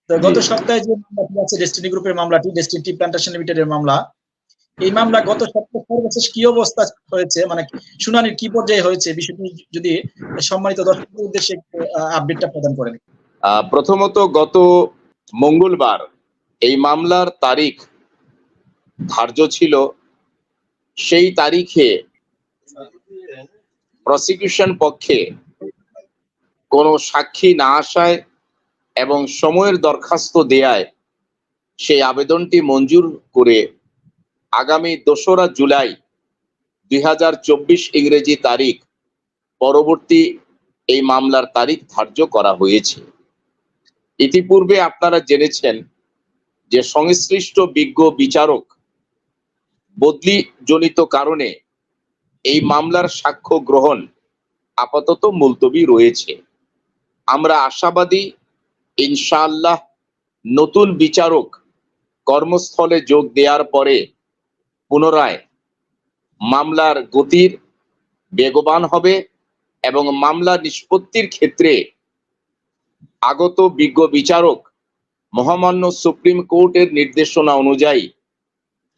তো গত সপ্তাহে যে মামলাটি আছে ডেস্টিনি গ্রুপের মামলাটি, ডেস্টিনি টি প্ল্যান্টেশন লিমিটেডের মামলা, এই মামলা গত সপ্তাহে সর্বশেষ কি অবস্থা হয়েছে, মানে শুনানির কি পর্যায়ে হয়েছে, বিষয়টি যদি সম্মানিত দর্শকদের উদ্দেশ্যে আপডেটটা প্রদান করেন। প্রথমত গত মঙ্গলবার এই মামলার তারিখ ধার্য ছিল। সেই তারিখে প্রসিকিউশন পক্ষে কোনো সাক্ষী না আসায় এবং সময়ের দরখাস্ত দেয়ায় সেই আবেদনটি মঞ্জুর করে আগামী 2রা জুলাই 2024 ইংরেজি তারিখ পরবর্তী এই মামলার তারিখ ধার্য করা হয়েছে। ইতিপূর্বে আপনারা জেনেছেন যে সংশ্লিষ্ট বিজ্ঞ বিচারক বদলি জনিত কারণে এই মামলার সাক্ষ্য গ্রহণ আপাতত মুলতবি রয়েছে। আমরা আশাবাদী ইনশাআল্লাহ নতুন বিচারক কর্মস্থলে যোগ দেওয়ার পরে পুনরায় মামলার গতির বেগবান হবে এবং মামলা নিষ্পত্তির ক্ষেত্রে আগত বিজ্ঞ বিচারক মহামান্য সুপ্রিম কোর্টের নির্দেশনা অনুযায়ী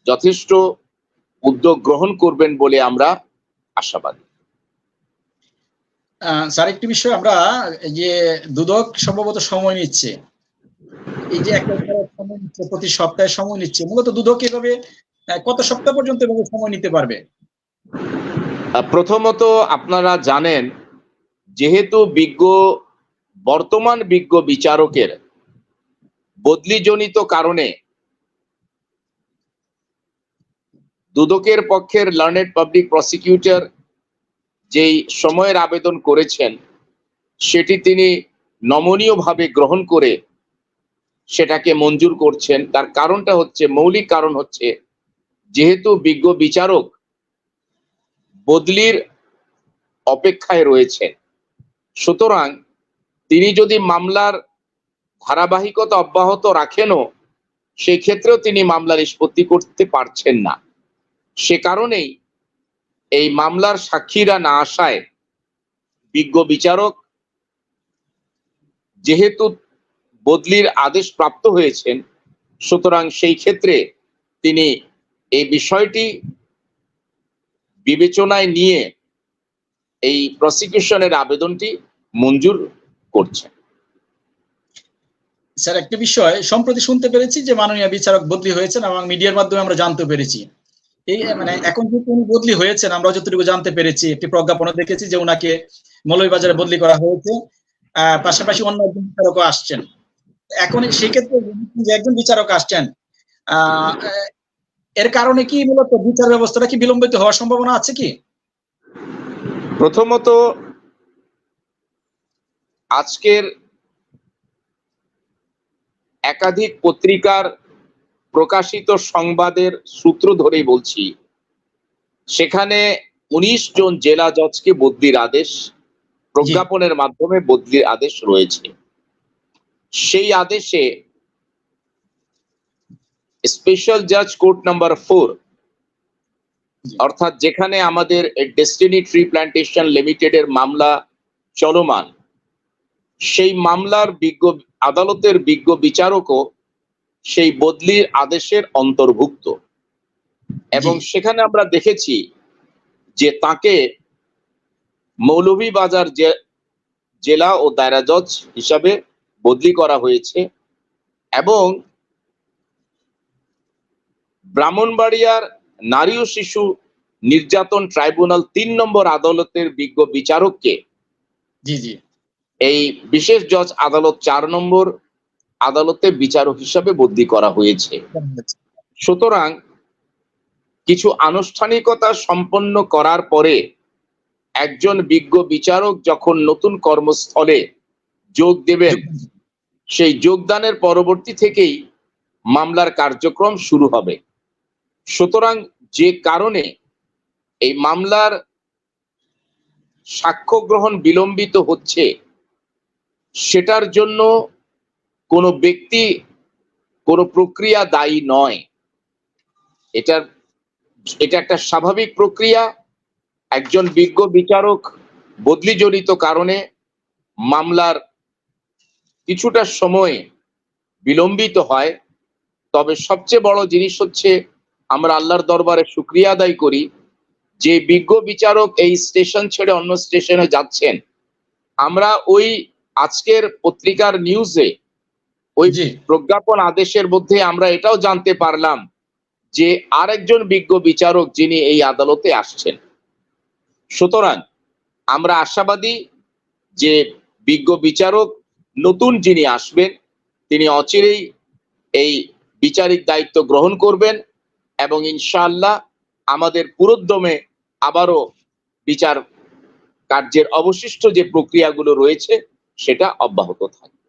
যথেষ্ট উদ্যোগ গ্রহণ করবেন বলে আমরা আশাবাদী। স্যার, একটি বিষয়, আমরা যে দুদক সম্ভবত সময় নিচ্ছে, এই যে একটা সময় নিচ্ছে, প্রতি সপ্তাহে সময় নিচ্ছে, মূলত দুদক এভাবে কত সপ্তাহ পর্যন্ত এভাবে সময় নিতে পারবে? প্রথমত আপনারা জানেন, যেহেতু বর্তমান বিজ্ঞ বিচারকের বদলিজনিত কারণে দুদকের পক্ষের লার্নেড পাবলিক প্রসিকিউটর যেই সময়ের আবেদন করেছেন সেটি তিনি নমনীয়ভাবে গ্রহণ করে সেটাকে মঞ্জুর করছেন। তার কারণটা হচ্ছে, মৌলিক কারণ হচ্ছে, যেহেতু বিজ্ঞ বিচারক বদলির অপেক্ষায় রয়েছেন, সুতরাং তিনি যদি মামলার ধারাবাহিকতা অব্যাহত রাখেনও সেই ক্ষেত্রেও তিনি মামলা নিষ্পত্তি করতে পারছেন না। সে কারণেই এই মামলার সাক্ষীরা না আসায় বিজ্ঞ বিচারক যেহেতু বদলির আদেশ প্রাপ্ত হয়েছেন, সুতরাং সেই ক্ষেত্রে তিনি এই বিষয়টি বিবেচনায় নিয়ে এই প্রসিকিউশনের আবেদনটি মঞ্জুর করছেন। স্যার, একটা বিষয় সম্প্রতি শুনতে পেরেছি যে মাননীয় বিচারক বদলি হয়েছেন এবং মিডিয়ার মাধ্যমে আমরা জানতে পেরেছি। এই মানে এখন যে উনি বদলি হয়েছেন, আমরা যতটুকু জানতে পেরেছি, একটি প্রজ্ঞাপনও দেখেছি যে উনাকে মৌলভীবাজারে বদলি করা হয়েছে, পাশাপাশি অন্য একজন বিচারকও আসছেন। এখন সেক্ষেত্রে যে একজন বিচারক আসছেন, এর কারণে কি মূলত বিচার ব্যবস্থাটা কি বিলম্বিত হওয়ার সম্ভাবনা আছে কি? প্রথমত আজকের একাধিক পত্রিকার প্রকাশিত সংবাদের সূত্র ধরেই বলছি, সেখানে 19 জন জেলা জজকে বদলির আদেশ, প্রজ্ঞাপনের মাধ্যমে বদলির আদেশ রয়েছে। সেই আদেশে স্পেশাল জাজ কোর্ট নাম্বার 4, অর্থাৎ যেখানে আমাদের ডেস্টিনি ট্রি প্ল্যান্টেশন লিমিটেডের মামলা চলমান, সেই মামলার আদালতের বিজ্ঞ বিচারকও সেই বদলির আদেশের অন্তর্ভুক্ত এবং সেখানে আমরা দেখেছি যে তাকে মৌলভীবাজার জেলা ও দায়রা জজ হিসাবে বদলি করা হয়েছে এবং ব্রাহ্মণবাড়িয়ার নারী ও শিশু নির্যাতন ট্রাইব্যুনাল 3 নম্বর আদালতের বিজ্ঞ বিচারককে এই বিশেষ জজ আদালত 4 নম্বর আদালতে বিচারক হিসাবে বদলি করা হয়েছে। সুতরাং কিছু আনুষ্ঠানিকতা সম্পন্ন করার পরে একজন বিজ্ঞ বিচারক যখন নতুন কর্মস্থলে যোগ দেবেন, সেই যোগদানের পরবর্তী থেকেই মামলার কার্যক্রম শুরু হবে। সুতরাং যে কারণে এই মামলার সাক্ষ্য গ্রহণ বিলম্বিত হচ্ছে, সেটার জন্য কোনো ব্যক্তি, কোনো প্রক্রিয়া দায়ী নয়। এটা একটা স্বাভাবিক প্রক্রিয়া। একজন বিজ্ঞ বিচারক বদলিজনিত কারণে মামলার কিছুটা সময় বিলম্বিত হয়, তবে সবচেয়ে বড় জিনিস হচ্ছে আমরা আল্লাহর দরবারে শুকরিয়া আদায় করি যে বিজ্ঞ বিচারক এই স্টেশন ছেড়ে অন্য স্টেশনে যাচ্ছেন। আমরা ওই আজকের পত্রিকার নিউজে ওই জি প্রজ্ঞাপন আদেশের মধ্যে আমরা এটাও জানতে পারলাম যে আরেকজন বিজ্ঞ বিচারক যিনি এই আদালতে আসছেন। সুতরাং আমরা আশাবাদী যে বিজ্ঞ বিচারক নতুন যিনি আসবেন তিনি অচিরেই এই বিচারিক দায়িত্ব গ্রহণ করবেন এবং ইনশাআল্লাহ আমাদের পুরোদ্যমে আবারও বিচার কার্যের অবশিষ্ট যে প্রক্রিয়াগুলো রয়েছে সেটা অব্যাহত থাকবে।